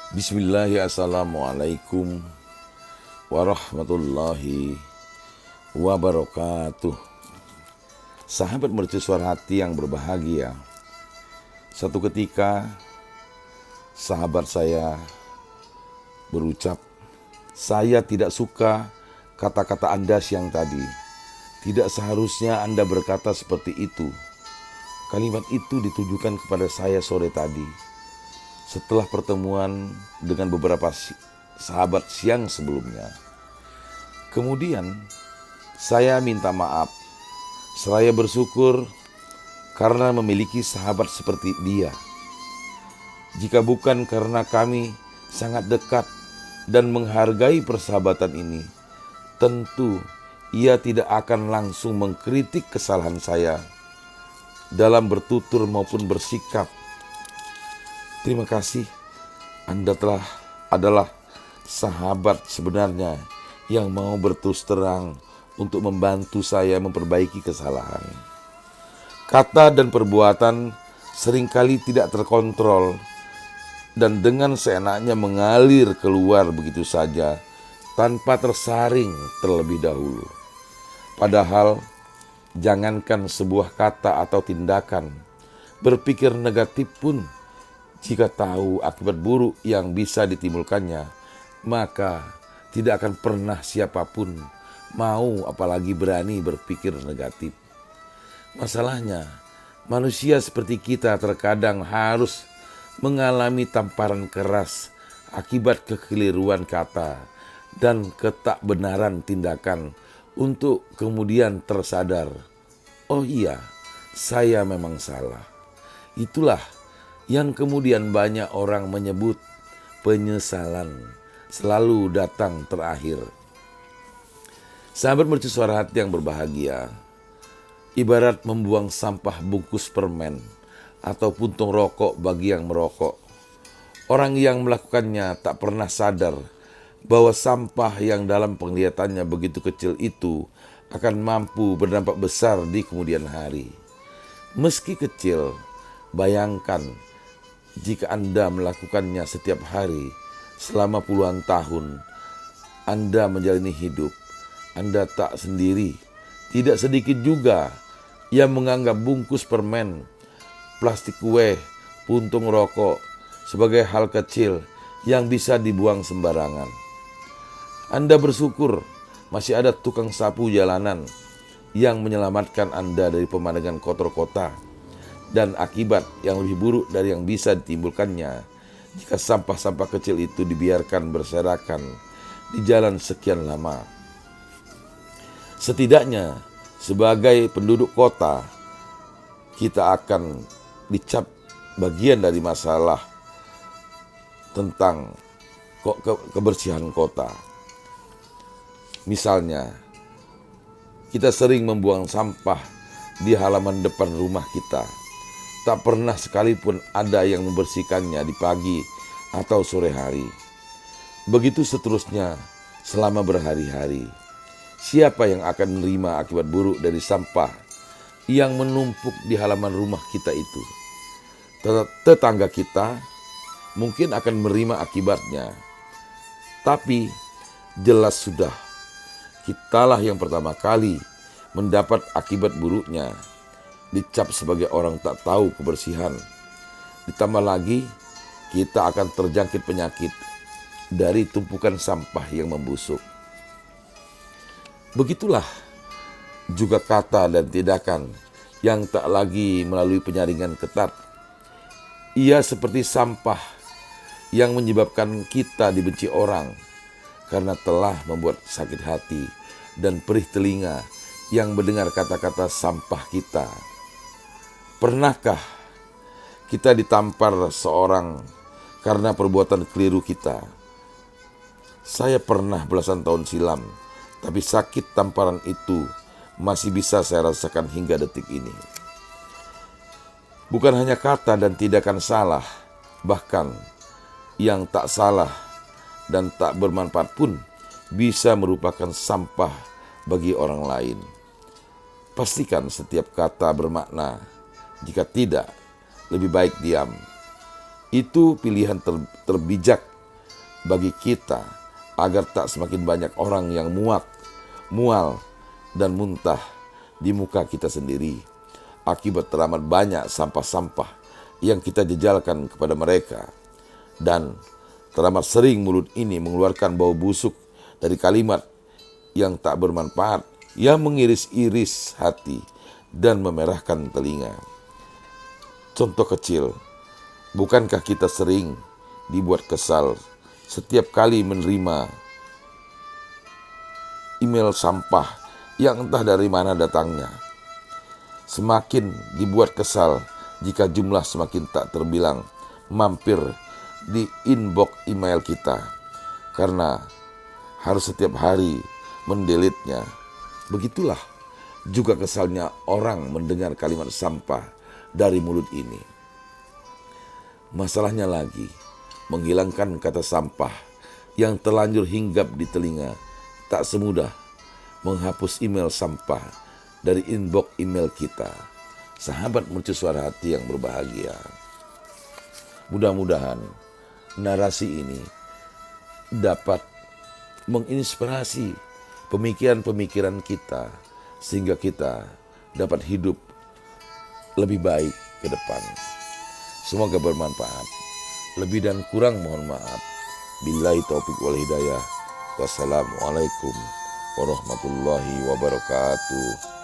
Bismillahirrahmanirrahim. Assalamualaikum warahmatullahi wabarakatuh. Sahabat mercusuar hati yang berbahagia, satu ketika sahabat saya berucap, "Saya tidak suka kata-kata Anda siang tadi. Tidak seharusnya Anda berkata seperti itu. Kalimat itu ditujukan kepada saya sore tadi. Setelah pertemuan dengan beberapa sahabat siang sebelumnya. Kemudian saya minta maaf. Saya bersyukur karena memiliki sahabat seperti dia. Jika bukan karena kami sangat dekat dan menghargai persahabatan ini, tentu ia tidak akan langsung mengkritik kesalahan saya dalam bertutur maupun bersikap. Terima kasih, Anda adalah sahabat sebenarnya yang mau berterus terang untuk membantu saya memperbaiki kesalahan. Kata dan perbuatan seringkali tidak terkontrol dan dengan seenaknya mengalir keluar begitu saja tanpa tersaring terlebih dahulu. Padahal jangankan sebuah kata atau tindakan, berpikir negatif pun jika tahu akibat buruk yang bisa ditimbulkannya, maka tidak akan pernah siapapun mau apalagi berani berpikir negatif. Masalahnya, manusia seperti kita terkadang harus mengalami tamparan keras akibat kekeliruan kata dan ketakbenaran tindakan untuk kemudian tersadar, oh iya, saya memang salah. Itulah yang kemudian banyak orang menyebut penyesalan selalu datang terakhir. Sahabat mercusuar hati yang berbahagia, ibarat membuang sampah bungkus permen atau puntung rokok bagi yang merokok. Orang yang melakukannya tak pernah sadar bahwa sampah yang dalam penglihatannya begitu kecil itu akan mampu berdampak besar di kemudian hari. Meski kecil, bayangkan jika Anda melakukannya setiap hari selama puluhan tahun, Anda menjalani hidup, Anda tak sendiri. Tidak sedikit juga yang menganggap bungkus permen, plastik kue, puntung rokok sebagai hal kecil yang bisa dibuang sembarangan. Anda bersyukur masih ada tukang sapu jalanan yang menyelamatkan Anda dari pemandangan kotor kota dan akibat yang lebih buruk dari yang bisa ditimbulkannya jika sampah-sampah kecil itu dibiarkan berserakan di jalan sekian lama. Setidaknya sebagai penduduk kota, kita akan dicap bagian dari masalah tentang kebersihan kota. Misalnya, kita sering membuang sampah di halaman depan rumah kita. Tak pernah sekalipun ada yang membersihkannya di pagi atau sore hari. Begitu seterusnya selama berhari-hari. Siapa yang akan menerima akibat buruk dari sampah yang menumpuk di halaman rumah kita itu? Tetangga kita mungkin akan menerima akibatnya. Tapi jelas sudah, kitalah yang pertama kali mendapat akibat buruknya. Dicap sebagai orang tak tahu kebersihan. Ditambah lagi, kita akan terjangkit penyakit dari tumpukan sampah yang membusuk. Begitulah juga kata dan tindakan yang tak lagi melalui penyaringan ketat. Ia seperti sampah yang menyebabkan kita dibenci orang karena telah membuat sakit hati dan perih telinga yang mendengar kata-kata sampah kita. Pernahkah kita ditampar seorang karena perbuatan keliru kita? Saya pernah belasan tahun silam, tapi sakit tamparan itu masih bisa saya rasakan hingga detik ini. Bukan hanya kata dan tindakan salah, bahkan yang tak salah dan tak bermanfaat pun bisa merupakan sampah bagi orang lain. Pastikan setiap kata bermakna. Jika tidak, lebih baik diam. Itu pilihan terbijak bagi kita agar tak semakin banyak orang yang mual, dan muntah di muka kita sendiri akibat teramat banyak sampah-sampah yang kita jejalkan kepada mereka. Dan teramat sering mulut ini mengeluarkan bau busuk dari kalimat yang tak bermanfaat, yang mengiris-iris hati dan memerahkan telinga. Contoh kecil, bukankah kita sering dibuat kesal setiap kali menerima email sampah yang entah dari mana datangnya? Semakin dibuat kesal jika jumlah semakin tak terbilang mampir di inbox email kita, karena harus setiap hari mendelete-nya. Begitulah juga kesalnya orang mendengar kalimat sampah dari mulut ini. Masalahnya lagi, menghilangkan kata sampah yang terlanjur hinggap di telinga tak semudah menghapus email sampah dari inbox email kita. Sahabat mercusuar hati yang berbahagia, mudah-mudahan narasi ini dapat menginspirasi pemikiran-pemikiran kita sehingga kita dapat hidup lebih baik ke depan. Semoga bermanfaat. Lebih dan kurang mohon maaf. Billahi taufik wal hidayah. Wassalamualaikum warahmatullahi wabarakatuh.